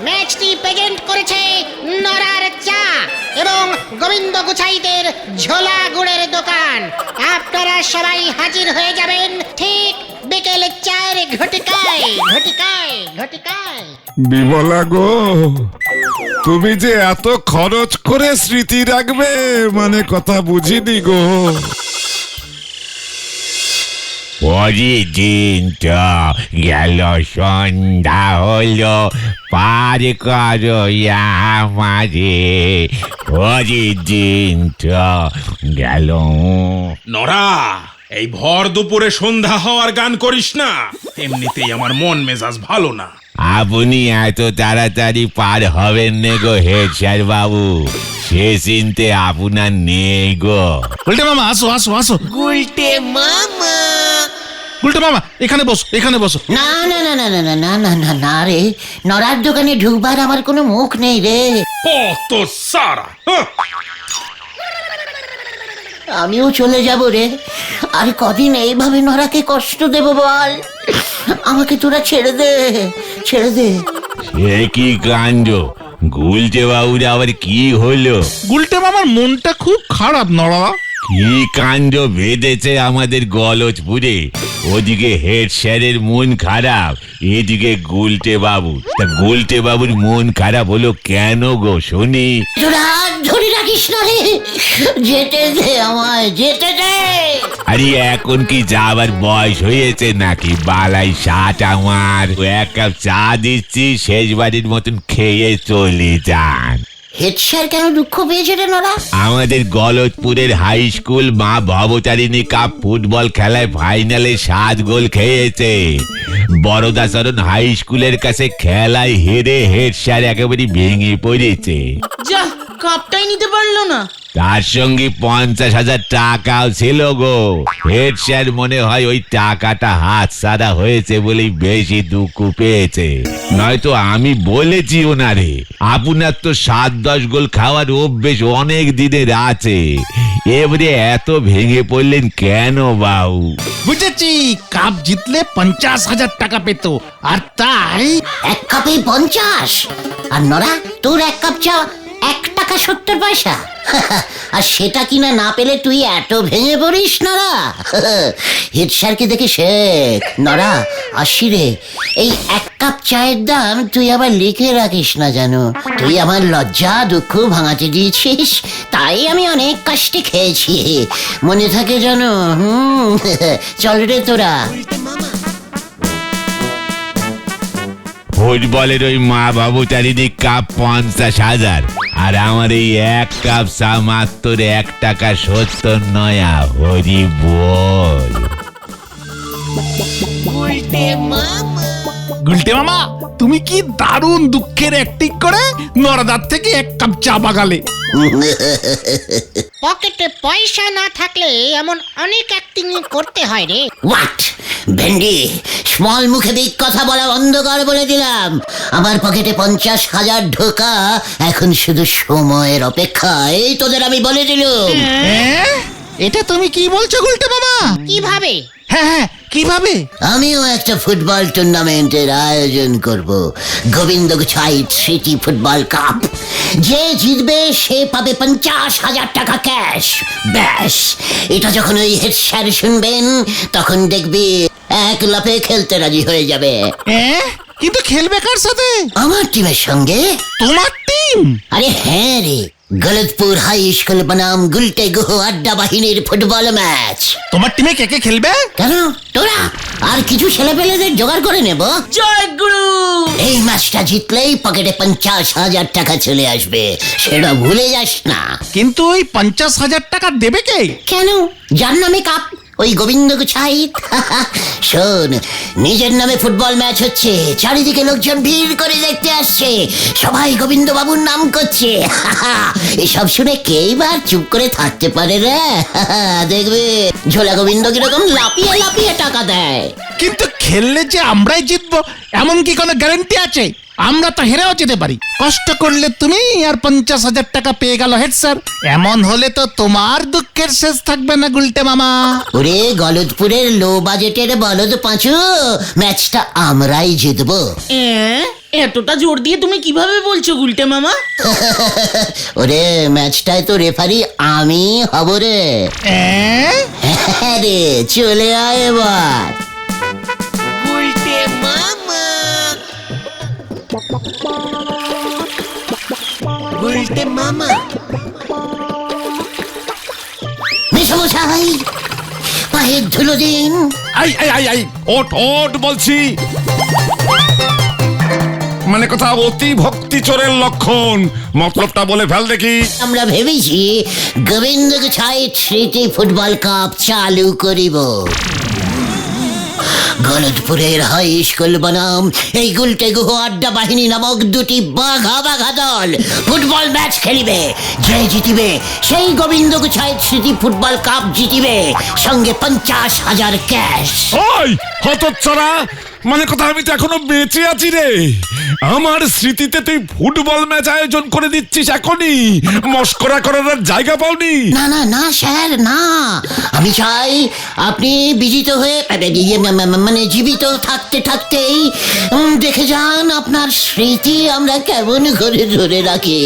ম্যাচটি প্রেজেন্ট করেছে নরার চা এবং গোবিন্দ গুছাইদের ঝোলা গুড়ের দোকান। আপনারা সবাই হাজির হয়ে যাবেন ঠিক বিকেল 4 ঘটিকায় ঘটিকায় ঘটিকায়। বিমলা গো, তুমি যে এত খরচ করে স্মৃতি রাখবে মানে কথা বুঝিনি গো। ওরে দিনটা গেল, সন্ধ্যা হলো, পার করো আমারে। ওরে দিনটা গেল। নরা, এই ভর দুপুরে সন্ধ্যা হওয়ার গান করিস না, এমনিতেই আমার মন মেজাজ ভালো না। আপনি এত তাড়াতাড়ি পার হবেন না গো হেড স্যার বাবু, সে চিনতে আপনার নেই গো। গুলটে মামা, আসো আসো আসো। গুলটে মামা। গুলটে মামা, এখানে বসো, এখানে বসো। না না না না না না না না না না রে, নরার দোকানে ঢুকবার আমার কোনো মুখ নেই রে। ও তো সারা, আমিও চলে যাব রে। আর কদিন এইভাবে নরাকে কষ্ট দেব বল? আমাকে তোরা ছেড়ে দে, ছেড়ে দে। এ কি কাণ্ড, গুলটে বাবুর আবার কি হলো? গুলটে মামার মনটা খুব খারাপ নড়া। কি কাণ্ড বেঁধেছে আমাদের গলজপুরে। ওদিকে হেড স্যারের মন খারাপ, এদিকে গুলটে বাবু। তা গুলটে বাবুর মন খারাপ হলো কেন গো শুনি? তোরা হাত ধরে রাখিস না রে, যেতে দে আমায়, যেতে দে। আরে এখন কি যাবার বয়স হয়েছে নাকি? বালাই ষাট আমার। এক কাপ চা দিচ্ছি, শেষবারের মতন খেয়ে চলে যান। হেড স্যার কেন দুঃখ পেয়েছে রে নরা? আমাদের গলতপুরের হাই স্কুল মা ভবতারিণী কাপ ফুটবল খেলায় ফাইনালে 7 গোল খেয়েছে। বড়দাচরণ হাই স্কুলের কাছে খেলায় হেরে হেড স্যার একেবারে ভেঙে পড়েছে। যা, কাপটাই নিতে পারলো না। তার সঙ্গে 50,000 টাকাও ছিল গো। হেড স্যার মনে হয় ওই টাকাটা হাত ছাড়া হয়েছে বলেই বেশি দুঃখ পেয়েছে। নয়তো আমি বলেছি ওনারে, আপনার তো 7-10 গোল খাওয়ার অভ্যেস অনেক দিনের আছে, এবারে এত ভেঙে পড়লেন কেন বাবু? বুঝেছি, কাপ জিতলে 50,000 টাকা পেত, আর তাই এক কাপে 50। আর নরা, তোর এক কাপ চা 1 টাকা 70 পয়সা। আর সেটা কিনা না পেলে তুই এত ভেঙে পড়িস নরা? হেড স্যারকে দেখে শেখ। নরা, আসি রে। এই 1 কাপ চায়ের দাম তুই আবার লিখে রাখিস না জানো। তুই আমার লজ্জা দুঃখ ভাঙাতে দিয়েছিস, তাই আমি অনেক কষ্টে খেয়েছি, মনে থাকে জানো। চল রে তোরা। ফুটবলের ওই মা ভবতারিণী কাপ 50,000, আর আমার এই 1 কাপ চা মাত্র 1 টাকা 70 নয়া। হরি বল। গুলটে মামা, তুমি কি দারুণ দুঃখের অ্যাক্টিং করে নরদার থেকে 1 কাপ চা বাগালে। পকেটে পয়সা না থাকলে এমন অনেক অ্যাক্টিং করতে হয় রে। হোয়াট ভেন্ডি, স্মল মুখে দিক কথা বলা বন্ধ কর বলে দিলাম। আমার পকেটে 50,000 ঢোকা এখন শুধু সময়ের অপেক্ষায়, তোদের আমি বলে দিলুম। এটা তুমি কি বলছো গুলটে মামা? কিভাবে? হ্যাঁ হ্যাঁ, কিভাবে? আমিও একটা ফুটবল টুর্নামেন্টের আয়োজন করব, গোবিন্দ গুছাইট সিটি ফুটবল কাপ। যে জিতবে সে পাবে 50,000 টাকা ক্যাশ। ব্যাস, এটা যখন ওই হেড স্যার শুনবেন, তখন দেখবি এক লাফে খেলতে রাজি হয়ে যাবে। কিন্তু খেলবে কার সাথে? আমার টিমের সঙ্গে। তোমার টিম? আরে হ্যাঁ রে, গলতপুর হাই স্কুল বনাম গুলটে গুহ আড্ডা বাহিনীর ফুটবল ম্যাচ। তোমার টিমে কে কে খেলবে? কেন, তোরা আর কিছু ছেলেপেলেদের জোগাড় করে নেব। জয় গুরু। এই ম্যাচটা জিতলেই পকেটে 50,000 টাকা চলে আসবে, সেটা ভুলে যাস না। কিন্তু ওই 50,000 টাকা দেবে কে? কেন, যার নামে কাপ, ওই গোবিন্দ গুছাইত। শোন, নিজের নামে ফুটবল ম্যাচ হচ্ছে, চারিদিকে লোকজন ভিড় করে দেখতে আসছে, সবাই গোবিন্দ বাবুর নাম করছে। এসব শুনে কে এবার চুপ করে থাকতে পারে রে? দেখবে ঝোলা গোবিন্দ কিরকম লাপিয়ে লাপিয়ে টাকা দেয়। কিন্তু খেললে যে আমরাই জিতবো এমন কি কোনো গ্যারান্টি আছে? আমরা তো হেরেও যেতে পারি, কষ্ট করলে তুমি আর 50,000 টাকা পেয়ে গেল হেড স্যার। এমন হলে তো তোমার দুঃখের শেষ থাকবে না গুলটে মামা। ওরে গলদপুরের লো বাজেটের বলদ পাঁচু, ম্যাচটা আমরাই জিতবো। এতটা জোর দিয়ে তুমি কিভাবে বলছো গুলটে মামা? ওরে ম্যাচটায় তো রেফারি আমি হব রে। হ্যাঁ রে, চলে আয় এবার। মেশামশাই, পায়ের ধুলো দিন। আই আই আই আই ওট ওট বলছি। মানে কথা অতি ভক্তি চোরের লক্ষণ, মতলবটা বলে ফেল দেখি। আমরা ভেবেছি গোবিন্দ গুছাই স্মৃতি ফুটবল কাপ চালু করিব। গলদপুরের হাই স্কুল বনাম এই গুলটে গুহ আড্ডা বাহিনী নামক দুটি বাঘা বাঘা দল ফুটবল ম্যাচ খেলিবে। যে জিতিবে সেই গোবিন্দ গুছাই স্মৃতি ফুটবল কাপ জিতিবে, সঙ্গে 50,000 ক্যাশ। ওই হতচ্ছাড়া, মানে কথা আমি তো এখনো বেঁচে আছি রে। আমার স্মৃতিতে তুই ফুটবল ম্যাচ আয়োজন করে দিচ্ছিস এখনই? মস্করা করার আর জায়গা পাওনি? না না না স্যার, না। আমি চাই আপনি বিজিত হয়ে মানে জীবিত থাকতে থাকতেই দেখে যান আপনার স্মৃতি আমরা কেমন করে ধরে রাখি।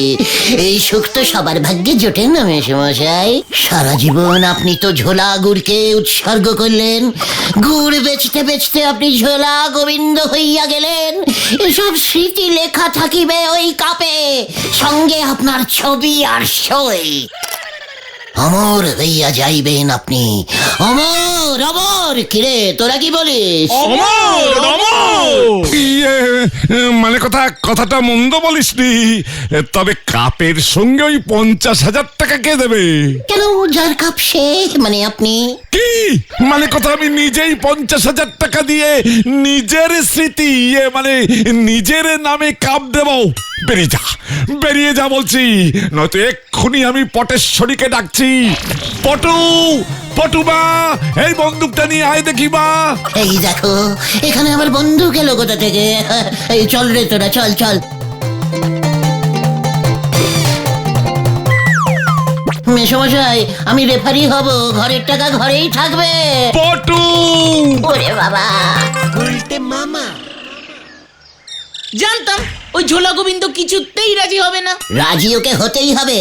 এই সুখ তো সবার ভাগ্যে জোটে না মেশামশাই। সারা জীবন আপনি তো ঝোলা গুড়কে উৎসর্গ করলেন, গুড় বেচতে বেচতে আপনি ঝোলা গোবিন্দ হইয়া গেলেন। এসব স্মৃতি লেখা থাকিবে ওই কাপে, সঙ্গে আপনার ছবি আর সই। অমর হইয়া যাইবেন আপনি, অমর অমর। কিরে তোরা কি বলিস? ইয়ে, মানে কথাটা মন্দ বলিসনি, তবে কাপের সঙ্গে ওই 50,000 টাকা কে দেবে? কেন, যার কাপ সে মানে আপনি? কি মানে কথা, আমি নিজেই 50,000 টাকা দিয়ে নিজের স্মৃতি মানে নিজের নামে কাপ দেব? বেরিয়ে যা বলছি, নয়তো এক্ষুনি আমি পটেশ্বরীকে ডাকছি। পটুবা, এই বন্দুকটা নিয়ে আয় দেখি বা। এই দেখো, এখানে আমার বন্দুক এলো কোথা থেকে? এই চল রে তোরা, চল চল। মেশামশাই, আমি রেফারি হব, ঘরের টাকা ঘরেই থাকবে। পটু, ওরে বাবা। জানতাম ওই ঝোলা গোবিন্দ কিছুতেই রাজি হবে না। রাজি ওকে হতেই হবে।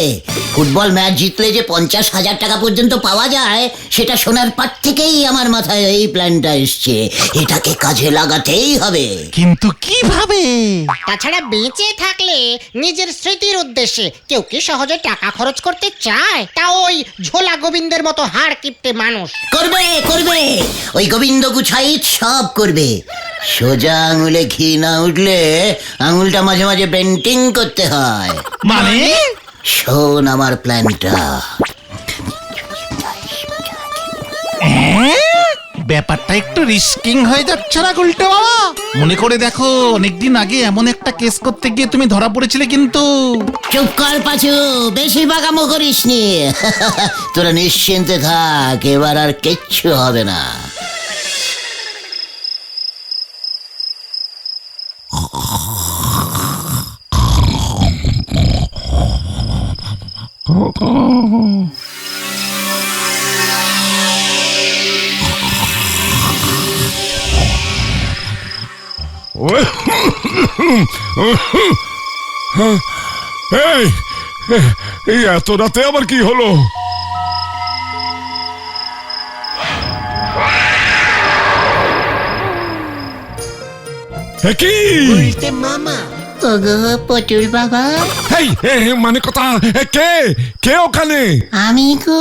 ফুটবল ম্যাচ জিতলে যে 50,000 টাকা পর্যন্ত পাওয়া যায়, সেটা শোনার পর থেকেই আমার মাথায় এই প্ল্যানটা এসছে। এটাকে কাজে লাগাতেই হবে। কিন্তু কিভাবে? তাছাড়া বেঁচে থাকলে নিজের স্মৃতির উদ্দেশ্যে কেউ কি সহজে টাকা খরচ করতে চায়? তা ওই ঝোলা গোবিন্দের মতো হাড় কিপটে মানুষ। করবে করবে, ওই গোবিন্দ গুছাই সব করবে। সোজা আঙুলে ঘি না উঠলে আঙুলটা মাঝে মাঝে বেন্টিং করতে হয়। মানে শোন আমার প্ল্যানটা। ব্যাপারটা একটু রিস্কিং হয়ে যাচ্ছে না গুলটে বাবা? মনে করে দেখো, অনেকদিন আগে এমন একটা কেস করতে গিয়ে তুমি ধরা পড়েছিলে কিন্তু। চুপ কর পাচু, বেশি বাগামো করিস নি। তোরা নিশ্চিন্তে থাক, এবার আর কিচ্ছু হবে না। এই এত রাতে আবার কি হলো? কি ওগো পটুল বাবা, মানে কথা, কে ওখানে? আমি গো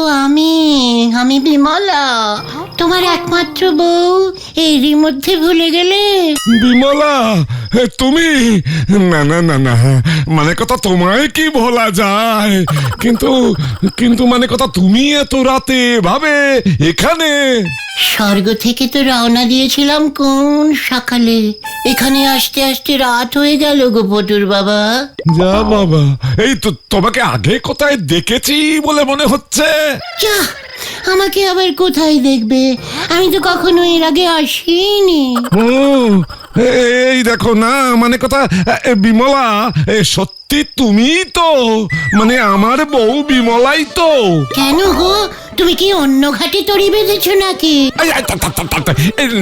আমি বিমলা, তোমার একমাত্র বউ। এরই মধ্যে ভুলে গেলে? বিমলা, তুমি? না না না না, মানে কথা তোমায় কি ভোলা যায়? কিন্তু মানে কথা, তুমি এত রাতে ভাবে এখানে? স্বর্গ থেকে তো রওনা দিয়েছিলাম কোন সকালে, এখানে আসতে আসতে রাত হয়ে গেল গো পটুর বাবা। যা বাবা, এই তো তোমাকে আগে কোথায় দেখেছি বলে মনে হচ্ছে। যা আমাকে আবার কোথায় দেখবে? আমি তো কখনো এর আগে আসিনি। ও এই দেখো না, মানে কথা বিমলা, সত্যি তুমি তো, মানে আমার বউ বিমলাই তো। কেন গো, তুমি কি অন্য ঘাটে তরি বেঁধেছো নাকি?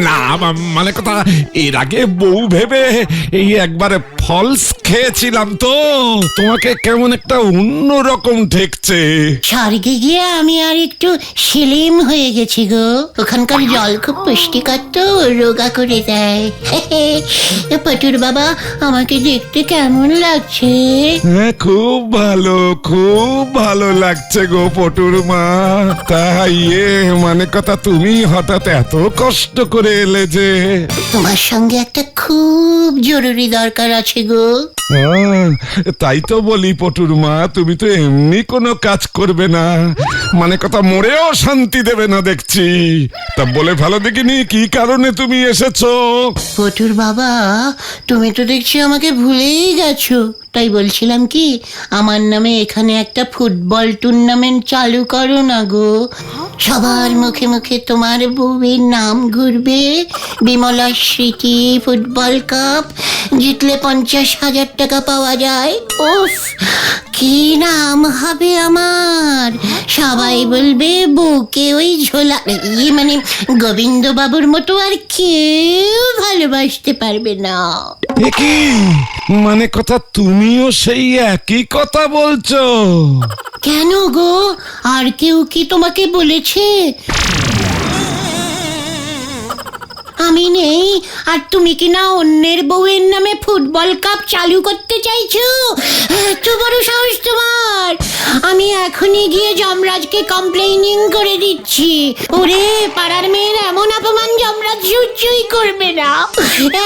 না মানে কথা, এর আগে বউ ভেবে এই একবারে ফলস খেয়েছিলাম তো, তোমাকে কেমন একটা অন্য রকম ঠেকছে। স্বর্গে গিয়ে আমি আর একটু স্লিম হয়ে গেছি গো। ওখানকার জল খুব পুষ্টিকর তো, রোগা করে দেয়। পটুর বাবা, আমাকে দেখতে কেমন লাগছে? হ্যাঁ, খুব ভালো লাগছে গো পটুর মা। তাই মানে কথা, তুমি হঠাৎ এত কষ্ট করে এলে যে? তোমার সঙ্গে একটা খুব জরুরি দরকার আছে গো। তাই তো বলি পটুর মা, তুমি তো এমনি কোনো কাজ করবে না, মানে কথা মরেও শান্তি দেবে না দেখছি। তা বলে ভালো দেখিনি কি কারণে তুমি এসেছো? পটুর বাবা, তুমি তো দেখছি আমাকে ভুলেই গেছো। তাই বলছিলাম কি, আমার নামে এখানে একটা ফুটবল টুর্নামেন্ট চালু করো না গো। সবার মুখে মুখে তোমার বউয়ের নাম ঘুরবে। বিমলা স্মৃতি ফুটবল কাপ, জিতলে 50,000 টাকা পাওয়া যায়। উফ, কি নাম হবে আমার! সবাই বলবে বউকে ওই ঝোলা, মানে গোবিন্দ বাবুর মতো আর কেউ ভালোবাসতে পারবে না। কি মানে কথা, তুমিও সেই একই কথা বলছো? কেন গো, আর কেউ কি তোমাকে বলেছে? আমি নেই আর তুমি কি না অন্যের বউয়ের নামে ফুটবল কাপ চালু করতে চাইছো? এত বড় সাহস তোমার! আমি এখনই গিয়ে যমরাজকে কমপ্লেইনিং করে দিচ্ছি। ওরে, পাড়ার মেয়ের এমন অপমান যমরাজ সহ্যই করবে না।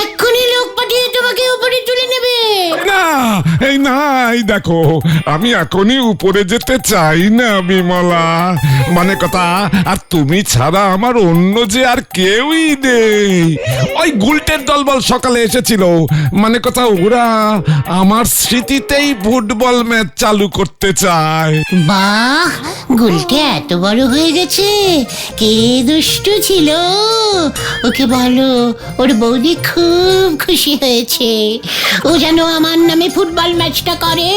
এক্ষুনি লোক পাঠিয়ে তোমাকে উপরে তুলে নেবে। না এই দেখো, আমি এখনই উপরে যেতে চাই না বিমলা, মানে কথা, আর তুমি ছাড়া আমার অন্য যে আর কেউই নেই। ওই গুলটের দলবল সকালে এসেছিল, মানে কথা ওরা আমার স্মৃতিতেই ফুটবল ম্যাচ চালু করতে চায়। বাহ, গুলটে এত বড় হয়ে গেছে। কে দুষ্টু ছিল, ওকে বলো ওর বৌদি খুব খুশি হয়েছে। ও যেন আমার নামে ফুটবল ম্যাচটা করে,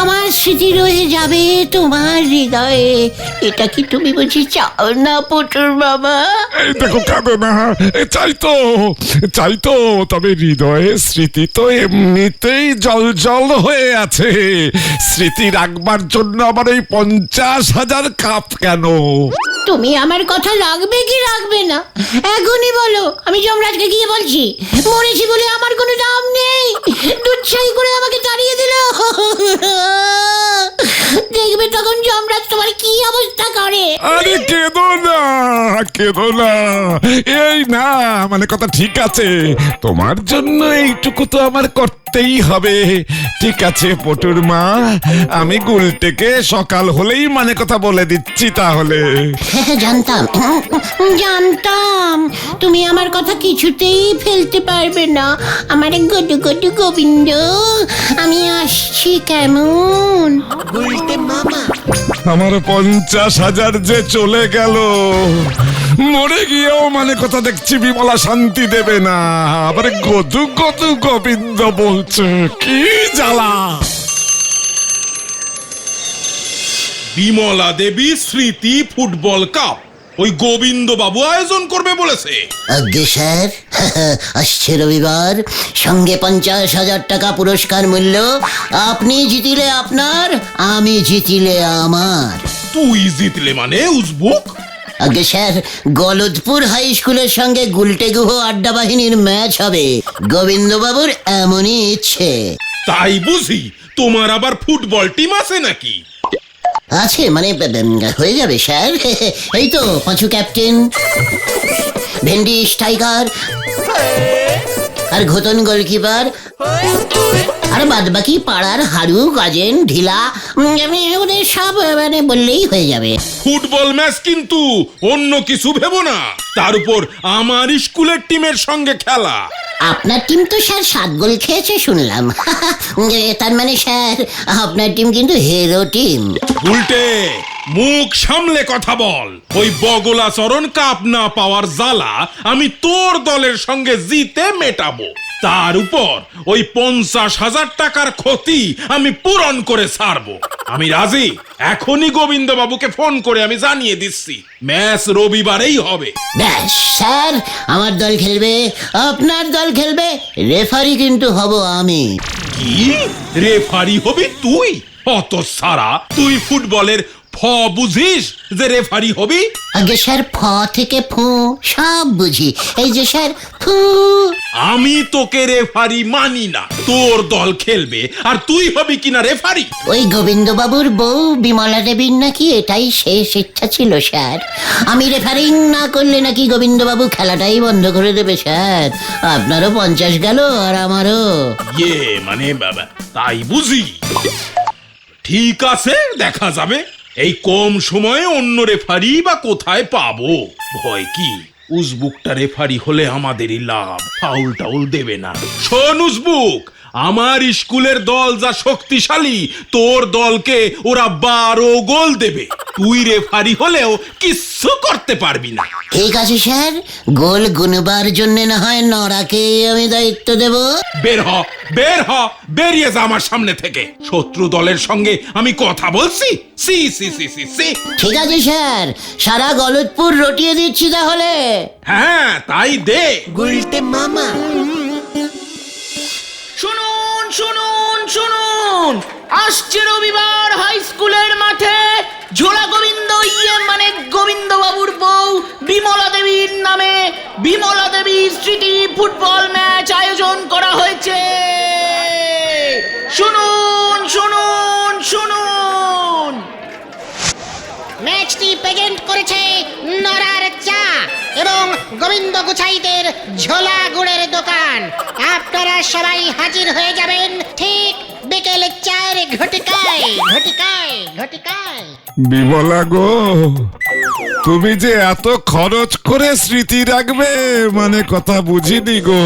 আমার স্মৃতি রয়ে যাবে তোমার হৃদয়ে। এটা কি তুমি বুঝি চাও না পটুর বাবা? এই দেখো, কাঁদো না। চাই তো, তবে হৃদয়ে স্মৃতি তো এমনিতেই জল জল হয়ে আছে। স্মৃতি রাখবার জন্য আবার এই 50,000 কাপ কেন? তুমি আমার কথা রাখবে কি রাখবে না এখনই বলো। আমি যমরাজকে গিয়ে বলছি মরেছি বলে আমার কোনো দাম নেই। দুচ্ছাই করে আমাকে তাড়িয়ে দিল। দেখবে তখন যমরাজ তোমার কি অবস্থা করে। আরে কেঁদো না, এই না, মানে কথা ঠিক আছে, তোমার জন্য এইটুকু তো আমার করতেই হবে। ঠিক আছে পটুর মা, আমি গুলটেকে সকাল হলেই মানে কথা বলে দিচ্ছি তাহলে। জানতাম তুমি আমার কথা কিছুতেই ফেলতে পারবে না। আমার গডু গডু গোবিন্দ, আমি আসছি কেমন। আমার 50,000 যে চলে গেল, মরে গিয়েও মানে কথা দেখছি বিমলা শান্তি দেবে না, আবার গদু গদু গোবিন্দ বলছে। কি জ্বালা! বিমলা দেবী স্মৃতি ফুটবল কাপ ওই গোবিন্দ বাবু আয়োজন করবে বলেছে। আজ্ঞে স্যার, আসছে রবিবার, সঙ্গে 50,000 টাকা পুরস্কার মূল্য। আপনি জিতিলে আপনার, আমি জিতিলে আমার। তুই জিতলে মানে উজবুক? আগে স্যার, গলদপুর হাই স্কুলের সঙ্গে গুলটে গুহ আড্ডা বাহিনীর ম্যাচ হবে। গোবিন্দবাবুর এমনই ইচ্ছে। তাই বুঝি তোমার আবার ফুটবল টিম আছে নাকি? আছে মানে হয়ে যাবে স্যার। এই তো পাঁচু ক্যাপ্টেন, ভেন্ডি স্ট্রাইকার, আর ঘোতন গোলকিপার, আর বাদ বাকি পাড়ার হারু গাজেন ঢিলা, ওদের সব মানে বললেই হয়ে যাবে। ফুটবল ম্যাচ কিন্তু অন্য কিছু ভেবো না। তার উপর আমার স্কুলের টিমের সঙ্গে খেলা। আপনার টিম তো স্যার 7 গোল খেয়েছে শুনলাম। তার মানে স্যার আপনার টিম কিন্তু হিরো টিম। উল্টে মুখ সামলে কথা বল। ওই বগলা চরণ কাপ না পাওয়ার জ্বালা আমি তোর দলের সঙ্গে জিতে মেটাবো। তার উপর ওই 50,000 টাকার ক্ষতি আমি পূরণ করে ছাড়বো। আমি রাজি। এখনই গোবিন্দ বাবুকে ফোন করে আমি জানিয়ে দিচ্ছি ম্যাচ রবিবারেই হবে। ব্যাস স্যার, আমার দল খেলবে, আপনার দল খেলবে, রেফারি কিন্তু হব আমি। কি রেফারি হবি তুই? অত সারা তুই ফুটবলের ফ বুঝিস যে রেফারি হবি? আগে স্যার ফ থেকে ফু সব বুঝি। এই যে স্যার ফু। আমি তোকে রেফারি মানি না। তোর দল খেলবে আর তুই হবি কিনা রেফারি? ওই গোবিন্দবাবুর বউ বিমলা দেবীর নাকি এটাই শেষ ইচ্ছা ছিল স্যার। আমি রেফারিং না করলে নাকি গোবিন্দবাবু খেলাটাই বন্ধ করে দেবে স্যার। আপনারও 50 গেল আর আমারও। মানে বাবা তাই বুঝি। ঠিক আছে, দেখা যাবে। এই কম সময়ে অন্য রেফারি বা কোথায় পাবো? ভয় কি, উজবুকটা রেফারি হলে আমাদেরই লাভ, ফাউল টাউল দেবে না। শোন উজবুক, আমার স্কুলের দল যা শক্তিশালী, তোর দলকে ওরা 12 গোল দেবে। তুই রেফারি হলেও কিচ্ছু করতে পারবি না। ঠিক আছে স্যার, গোল গুনবার জন্য না হয় নরাকে আমি দায়িত্ব দেব। বের হ, বের হ, বেরিয়ে যা আমার সামনে থেকে। শত্রু দলের সঙ্গে আমি কথা বলছি? সি সি সি সি সি। ঠিক আছে স্যার, সারা গলতপুর রটিয়ে দিচ্ছি তাহলে। হ্যাঁ তাই দে। গুলটে মামা। শুনুন শুনুন শুনুন, আসছে রবিবার হাই স্কুলের মাঠে ঝোলা গোবিন্দ মানে গোবিন্দ বাবুর বউ বিমলা দেবীর নামে বিমলা দেবীর স্মৃতি ফুটবল ম্যাচ আয়োজন করা হয়েছে। শুনুন শুনুন শুনুন। ম্যাচটি প্রেজেন্ট করেছে নরার চা এবং গোবিন্দ গুছাইদের ঝোলা গুড়ের দোকান। আপনারা সবাই হাজির হয়ে যাবেন ঠিক বিকেল 4 ঘটিকায় ঘটিকায় ঘটিকায়। বিমলা গো, তুমি যে এত খরচ করে স্মৃতি রাখবে মানে কথা বুঝিনি গো।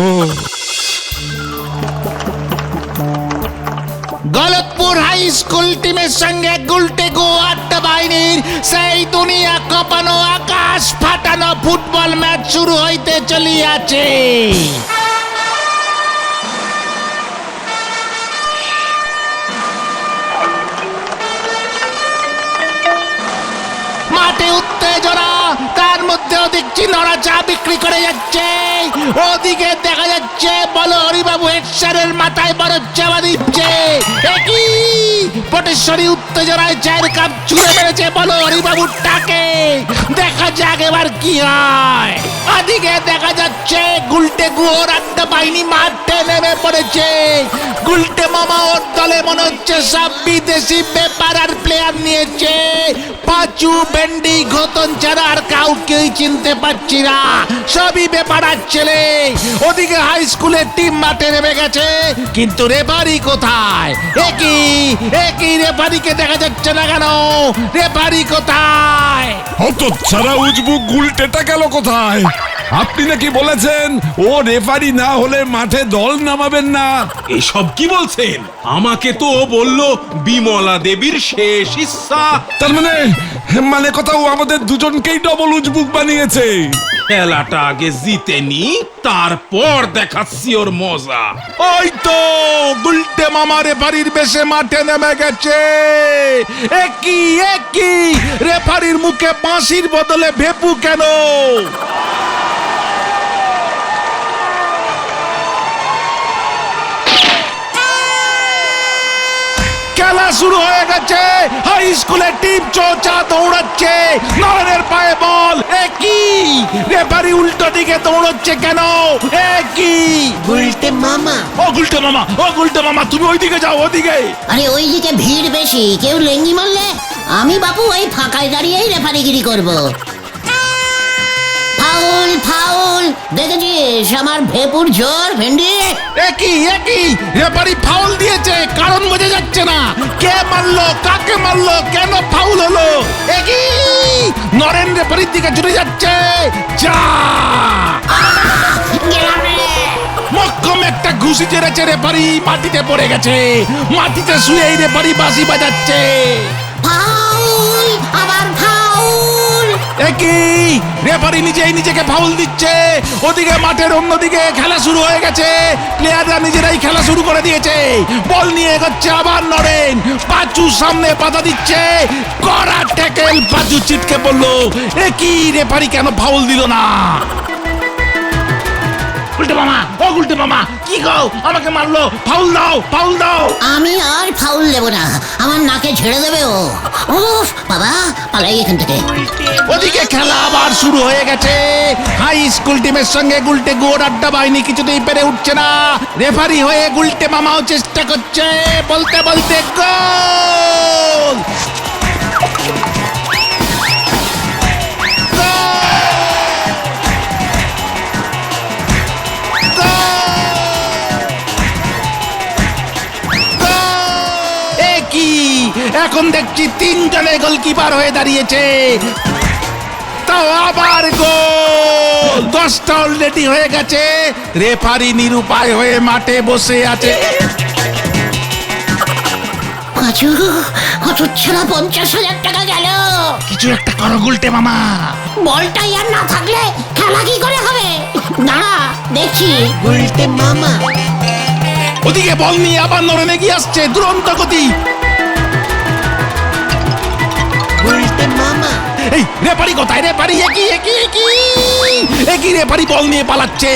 গলতপুর হাই স্কুল টিমের সঙ্গে গুলটে গো আড্ডা বাহিনীর সেই দুনিয়া কাঁপানো আকাশ ফাটানো ফুটবল ম্যাচ শুরু হইতে চলিয়াছে। মাঠে উত্তেজনা, তার মধ্যেও দেখছি নরা চা বিক্রি করে যাচ্ছে। ওদিকে দেখা যাচ্ছে বলো হরিবাবু হেড স্যারের মাথায় বড় চাপা দিচ্ছে। একই পটেশ্বরী উত্তেজনায় 4 কাপ ছুঁড়ে মেরেছে বলো হরিবাবুর টাকে। দেখা যাক এবার কি হয়। ওদিকে দেখা যাচ্ছে গুলটে গুয়োর আড্ডা বাহিনী মাঠে নেমে পড়েছে। গুলটে মামা ওর দলে মনে হচ্ছে সব বিদেশি ব্যাপার আর প্লেয়ার নিয়েছে। পাঁচু ভেন্ডি ঘতন ছাড়া আর কাউকেই চিনতে পারছি না, সবই ব্যাপার ছেলে। ওদিকে হাই স্কুলের টিম মাঠে নেমে গেছে, কিন্তু রেফারি কোথায়? একই রেফারিকে দেখা যাচ্ছে না কেন? রেফারি কোথায়? অত ছাড়া উজবুক গুলটেটা গেল কোথায়? আপনি নাকি বলেছেন ও রেফারি না হলে মাঠে দল নামাবেন না। এসব কি বলছেন? আমাকে তো বললো বিমলা দেবীর শেষ ইচ্ছা। তার মানে কথা ও আমাদের দুজনকেই ডবল উজবুক বানিয়েছে। খেলাটা আগে জিতে নি, তারপর দেখাচ্ছি ওর মজা। ওই তো গুলটে মামা রেফারির বেশে মাঠে নেমে গেছে। একই রেফারির মুখে বাঁশির বদলে ভেপু কেন? খেলা শুরু হয়ে গেছে। হাই স্কুলের টিম চৌচা দৌড়াচ্ছে, নরেনের পায়ে বল। একই রেফারি উল্টো দিকে দৌড়াচ্ছে কেন? একই গুলটে মামা। ও গুলটে মামা তুমি ওইদিকে যাও, ওদিকে। আরে ওইদিকে ভিড় বেশি, কেউ লেঙ্গি মারলে আমি বাপু ওই ফাঁকায় দাঁড়িয়েই রেফারিগিরি করব। ফাউল ফাউল, দেখেছিস আমার ভেপুর জোর ভেন্ডি? একই রেফারি ফাউল দিয়েছে, কারণ বোঝা যাচ্ছে না। কে মারলো, কাকে মারলো, কেন ফাউল হলো? একই নরেন রেফারির দিকে ছুটে যাচ্ছে। যা গেলাম রে। মক্কম একটা ঘুষি চেড়েছে রেফারি, মাটিতে পড়ে গেছে। মাটিতে শুয়েই রেফারি বাঁশি বাজাচ্ছে। ফাউল, আবার ফাউল। একই রেফারি নিজেকে ফাউল দিচ্ছে। ওদিকে মাঠের অন্যদিকে খেলা শুরু হয়ে গেছে। প্লেয়াররা নিজেরাই খেলা শুরু করে দিয়েছে। বল নিয়ে এগোচ্ছে আবার নরেন। পাঁচু সামনে বাধা দিচ্ছে। কড়া ট্যাকেল, পাঁচু ছিটকে পড়লো। একই রেফারি কেন ফাউল দিল না? গুলটে মামা, ও গুলটে মামা, কি গো আমাকে মারলো? ফাউল দাও, ফাউল দাও। আমি আর ফাউল দেব না, আমার নাকে ঝেড়ে দেবে ও। উফ বাবা, পালাই এখান থেকে। ওদিকে খেলা আবার শুরু হয়ে গেছে। হাই স্কুল টিমের সঙ্গে গুলটে গোড় আড্ডা বাহিনী কিছুতেই পেরে উঠছে না। রেফারি হয়ে গুলটে মামাও চেষ্টা করছে। বলতে বলতে গোল! এখন দেখছি তিনজনে গোলকিপার হয়ে দাঁড়িয়েছে। তাও আবার গোল! 10টা অলরেডি হয়ে গেছে। রেফারি নিরুপায় হয়ে মাঠে বসে আছে। পাঁচু, হতচ্ছাড়া 50,000 টাকা গেল। কিছু একটা করো গুলটে মামা। বলটাই আর না থাকলে খেলা কি করে হবে? দাঁড়া দেখছি। উল্টে মামা। ওদিকে বল নিয়ে আবার নরেন এগিয়ে আসছে দুরন্ত গতি। উল্টে মামা। এই রেফারি কোথায়? রেফারি একই রেফারি বল নিয়ে পালাচ্ছে।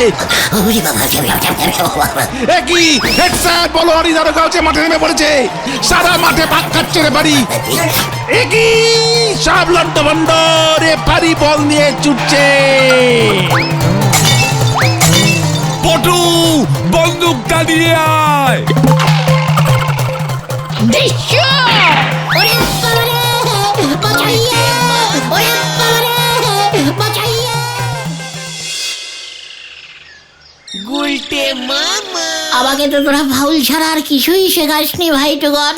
ওরে বাবা, একই হেডস্যার বলোয়ারি দারোগা হচ্ছে মাঠে নেমে পড়েছে। সারা মাঠে পাক খাচ্ছে রেফারি। একই সব লন্ডভন্ড। রেফারি বল নিয়ে ছুটছে। পটু, বন্দুকটা নিয়ে আয়। দৃশ্য! ওরে বাবারে, বাঁচাইয়া! ওরে বাবারে, বাঁচাইয়া! আমাকে তো তোরা ফাউল ছাড়া আর কিছুই শেখাসনি ভাইটুগন,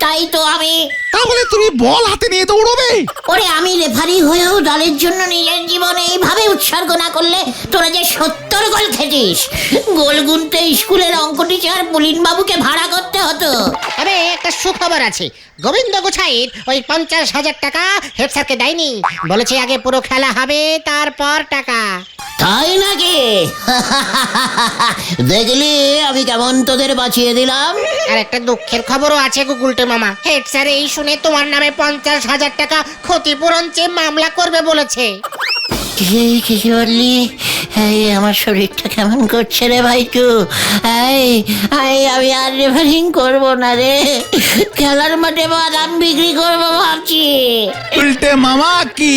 তাই তো আমি। তাহলে তুমি বল হাতে নিয়ে দৌড়বে? ওরে আমি রেফারি হয়েও দলের জন্য নিজের জীবনে এইভাবে উৎসর্গ না করলে তোরা যে 70 গোল খেতিস। গোল গুনতে স্কুলের অঙ্ক টিচার পুলিন বাবুকে ভাড়া করতে হতো। তবে একটা সুখবর আছে, গোবিন্দ গোছাইর ওই 50,000 টাকা হেড স্যারকে দেয়নি। বলেছে আগে পুরো খেলা হবে, তারপর টাকা। তাই নাকি? দেখলি আমি কেমন তোদের বাঁচিয়ে দিলাম। আর একটা দুঃখের খবরও আছে গুলটে মামা। হেড স্যার এই শুনে তোমার নামে 50,000 টাকা ক্ষতিপূরণ চেয়ে মামলা করবে বলেছে। কি বললি? এই আমার শরীরটা কেমন করছে রে ভাইটু। আমি আর রেফারিং করবো না রে, খেলার মাঠে বাদাম বিক্রি করবো ভাবছি। উল্টে মামা কি